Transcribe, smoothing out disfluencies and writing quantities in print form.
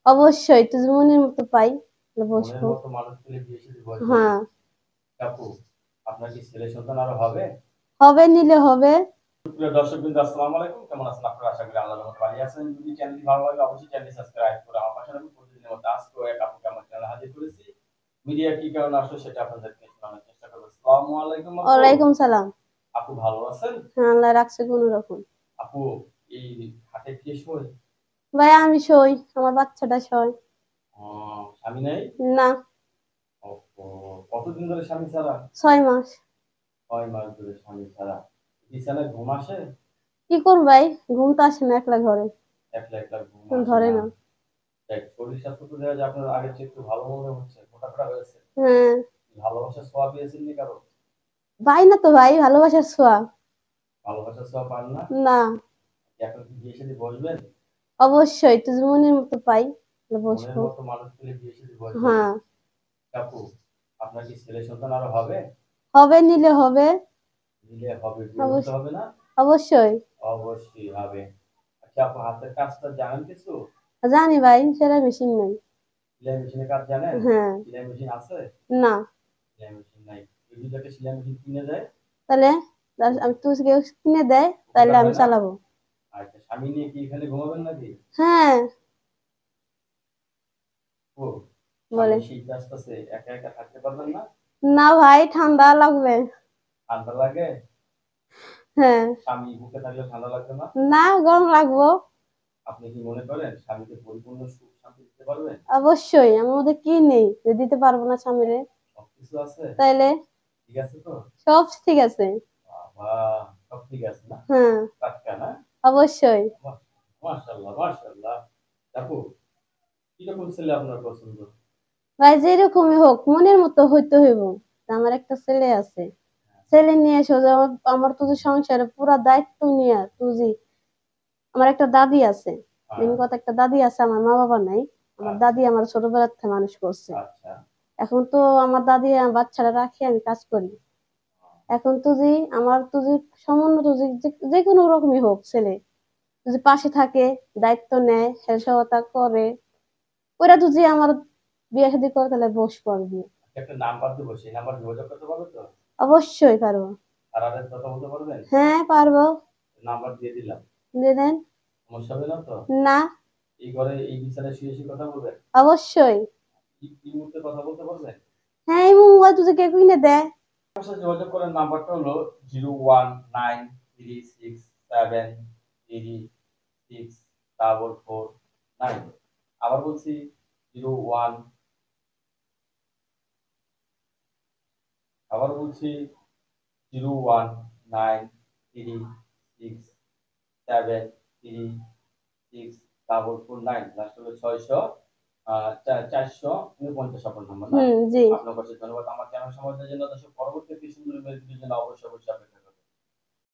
অবশ্যই তুই মনের মতো পাই তাহলে মনের বসবো। মতো মানুষ পেলে বিয়ে শাদী বসবেন? হ্যাঁ। আপু, আপনার কি ছেলে সন্তান আরো হবে? হবে, নিলে হবে। প্রিয় দর্শকবৃন্দ, আসসালামু আলাইকুম। কেমন আছেন আপনারা? আশা করি আল্লাহর রহমতে ভালো আছেন। যদি চ্যানেলটি ভালো লাগে অবশ্যই চ্যানেলটি সাবস্ক্রাইব করে আমার পাশে থাকুন। প্রতিদিনের মতো আজকেও এক আপুকে আমার চ্যানেলে হাজির করেছি। মিডিয়া কি কারণে আসলো সেটা আপনাদেরকে শোনানোর চেষ্টা করব। আসসালামু আলাইকুম আপু। ওয়ালাইকুম সালাম। আপু ভালো আছেন? হ্যাঁ, আল্লাহ রাখছে কোনো রকম। আপু, এই হাটে কি শোয়? ভাই আমি সই, আমার বাচ্চাটা সই। স্বামী নেই? না। ওহো, কতদিন ধরে স্বামী ছাড়া? 6 মাস। 6 মাস ধরে স্বামী ছাড়া। বিছানায় ঘুম আসে? কি করব ভাই, ঘুম তো আসে না একলা ঘরে। একলা একলা ঘুম আসে ধরে না? না। দেখ, শরীর স্বাস্থ্য তো দেখা যায় আপনার আগের চেয়ে একটু ভালো মনে হচ্ছে, মোটাফোটা হয়েছে। হ্যাঁ। ভালোবাসার ছোঁয়া পেয়েছেন নি কারো? ভাই না তো ভাই, ভালোবাসার ছোঁয়া। ভালোবাসার ছোঁয়া পান না? না। এখন কি বিয়ে শাদী বসবেন? অবশ্যই তুই মনের মতো পাই তাহলে মনের বসবো। মতো মানুষ পেলে বিয়ে শাদী বসবেন? হ্যাঁ। আপু, আপনার কি ছেলে সন্তান আরো হবে? হবে, নিলে হবে। দিলে হবে, বিয়ে করতে অবশ্যই। হবে না? অবশ্যই। অবশ্যই হবে। আচ্ছা আপু, হাতের কাজটা জানেন কিছু? জানি ভাই, সেরা মেশিন নাই। সেলাই মেশিনের কাজ জানেন? হ্যাঁ। সেলাই মেশিন আছে? না। সেলাই মেশিন নাই। যদি একটা সেলাই মেশিন কিনে দেয়, তাহলে আমি তুই কেউ কিনে দেয় তাহলে উপকার আমি হয় না? চালাবো। আচ্ছা, স্বামী নিয়ে কি এখানে ঘুমাবেন নাকি? হ্যাঁ। ও, বলে। সামনে শীত আসতেছে, একা একা থাকতে পারবেন না? না ভাই, ঠান্ডা লাগবে। ঠান্ডা লাগে? হ্যাঁ। স্বামী বুকে থাকলে ঠান্ডা লাগবে না? না, গরম লাগবো। আপনি কি মনে করেন স্বামীকে পরিপূর্ণ সুখ শান্তি দিতে পারবেন? অবশ্যই, আমার মধ্যে কি নেই যে দিতে পারবো না স্বামীরে। সবকিছু আছে? তাইলে ঠিক আছে তো? সব ঠিক আছে। বাবা, সব ঠিক আছে না? হ্যাঁ। টাটকা না? অবশ্যই। বাহ, মাশাআল্লাহ মাশাআল্লাহ। আপু, কিরকম ছেলে আপনার পছন্দ? ভাই যেরকমই হোক মনের মতো হইতে হইব। আমার একটা ছেলে আছে, ছেলে নিয়ে সোজা আমার তুই সংসারে পুরা দায়িত্ব নিয়ে তুই। আমার একটা দাদি আছে। মেন হ্যাঁ। কথা, একটা দাদি আছে, আমার মা বাবা নাই। আমার আচ্ছা দাদি আমার ছোটবেলা থেকে মানুষ করছে। আচ্ছা। এখন তো আমার দাদি আমার বাচ্চারা রাখি, আমি কাজ করি। এখন তুই আমার তুই সামান্য তুই যে কোনো রকমই হোক ছেলে যদি পাশে থাকে, দায়িত্ব নেয়, সহায়তা করে, ওরা যদি আমার বিয়ে শাদী করে তাহলে বসবো আমি বিয়ে। একটা নাম্বার দেবো, সেই নাম্বার যোগাযোগ করতে পারবে তো? অবশ্যই পারবো। আর আরেক কথা বলতে পারবেন? হ্যাঁ পারবো। নাম্বার দিয়ে দিলাম। দিয়ে দেন। সমস্যা হবে না তো? না। এই ঘরে এই বিছানায় শুয়ে শুয়ে কথা বলবেন? অবশ্যই। কি মুহূর্তে কথা বলতে পারবেন? হ্যাঁ, এই মোবাইল তুই কে কিনে দেয়। আমার সাথে যোগাযোগ করার নাম্বারটা হলো 01936733449। আবার বলছি, 01, আবার বলছি 01936733449। লাস্ট হলো 449 আপনার নাম্বার না? জি। আপনার কাছে ধন্যবাদ। আমার চ্যানেল সমাজের জন্য, দর্শক পরবর্তী একটি সুন্দর মেয়ের জন্য অবশ্যই অবশ্যই